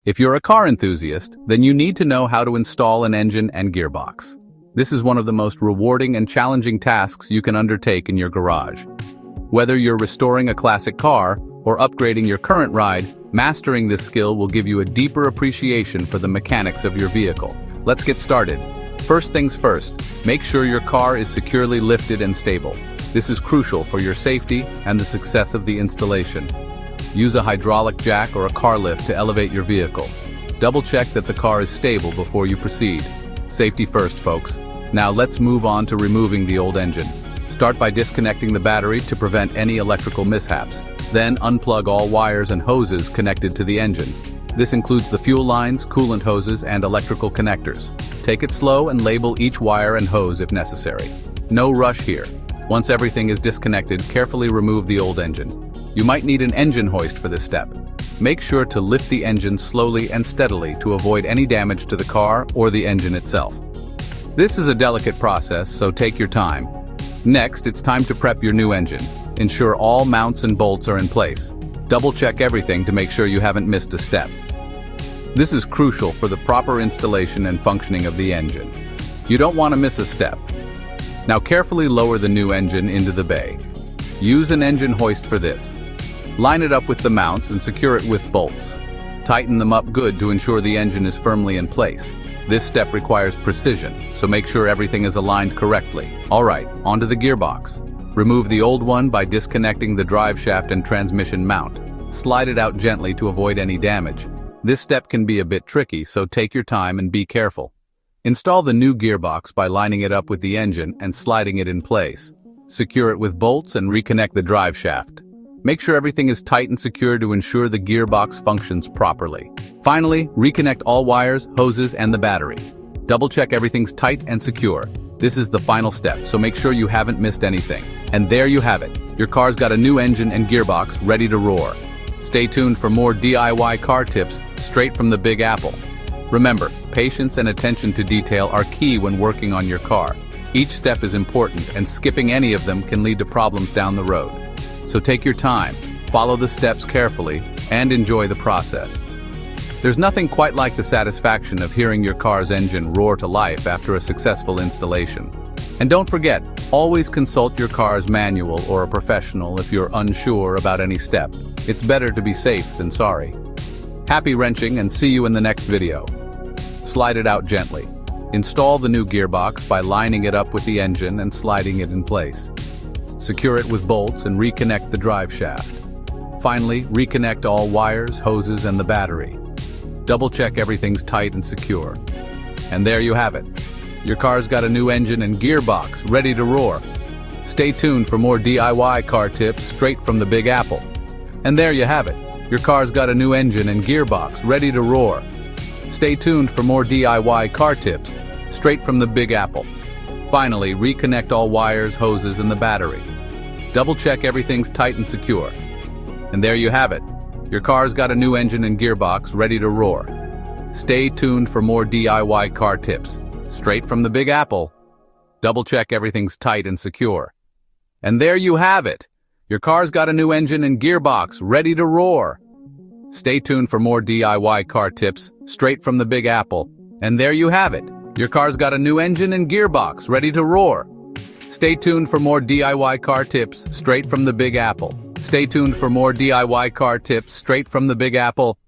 If you're a car enthusiast, then you need to know how to install an engine and gearbox. This is one of the most rewarding and challenging tasks you can undertake in your garage. Whether you're restoring a classic car or upgrading your current ride, mastering this skill will give you a deeper appreciation for the mechanics of your vehicle. Let's get started. First things first, make sure your car is securely lifted and stable. This is crucial for your safety and the success of the installation. Use a hydraulic jack or a car lift to elevate your vehicle. Double-check that the car is stable before you proceed. Safety first, folks. Now let's move on to removing the old engine. Start by disconnecting the battery to prevent any electrical mishaps. Then unplug all wires and hoses connected to the engine. This includes the fuel lines, coolant hoses, and electrical connectors. Take it slow and label each wire and hose if necessary. No rush here. Once everything is disconnected, carefully remove the old engine. You might need an engine hoist for this step. Make sure to lift the engine slowly and steadily to avoid any damage to the car or the engine itself. This is a delicate process, so take your time. Next, it's time to prep your new engine. Ensure all mounts and bolts are in place. Double-check everything to make sure you haven't missed a step. This is crucial for the proper installation and functioning of the engine. You don't want to miss a step. Now carefully lower the new engine into the bay. Use an engine hoist for this. Line it up with the mounts and secure it with bolts. Tighten them up good to ensure the engine is firmly in place. This step requires precision, so make sure everything is aligned correctly. Alright, onto the gearbox. Remove the old one by disconnecting the drive shaft and transmission mount. Slide it out gently to avoid any damage. This step can be a bit tricky, so take your time and be careful. Install the new gearbox by lining it up with the engine and sliding it in place. Secure it with bolts and reconnect the drive shaft. Make sure everything is tight and secure to ensure the gearbox functions properly. Finally, reconnect all wires, hoses, and the battery. Double-check everything's tight and secure. This is the final step, so make sure you haven't missed anything. And there you have it. Your car's got a new engine and gearbox ready to roar. Stay tuned for more DIY car tips straight from the Big Apple. Remember, patience and attention to detail are key when working on your car. Each step is important, and skipping any of them can lead to problems down the road. So take your time, follow the steps carefully, and enjoy the process. There's nothing quite like the satisfaction of hearing your car's engine roar to life after a successful installation. And don't forget, always consult your car's manual or a professional if you're unsure about any step. It's better to be safe than sorry. Happy wrenching, and see you in the next video. Slide it out gently. Install the new gearbox by lining it up with the engine and sliding it in place. Secure it with bolts and reconnect the drive shaft. Finally, reconnect all wires, hoses, and the battery. Double-check everything's tight and secure. And there you have it. Your car's got a new engine and gearbox ready to roar. Stay tuned for more DIY car tips straight from the Big Apple. And there you have it. Your car's got a new engine and gearbox ready to roar. Stay tuned for more DIY car tips straight from the Big Apple. Finally, reconnect all wires, hoses, and the battery. Double-check everything's tight and secure. And there you have it. Your car's got a new engine and gearbox ready to roar. Stay tuned for more DIY car tips straight from the Big Apple. Double-check everything's tight and secure. And there you have it. Your car's got a new engine and gearbox ready to roar. Stay tuned for more DIY car tips straight from the Big Apple. And there you have it. Your car's got a new engine and gearbox ready to roar. Stay tuned for more DIY car tips straight from the Big Apple. Stay tuned for more DIY car tips straight from the Big Apple.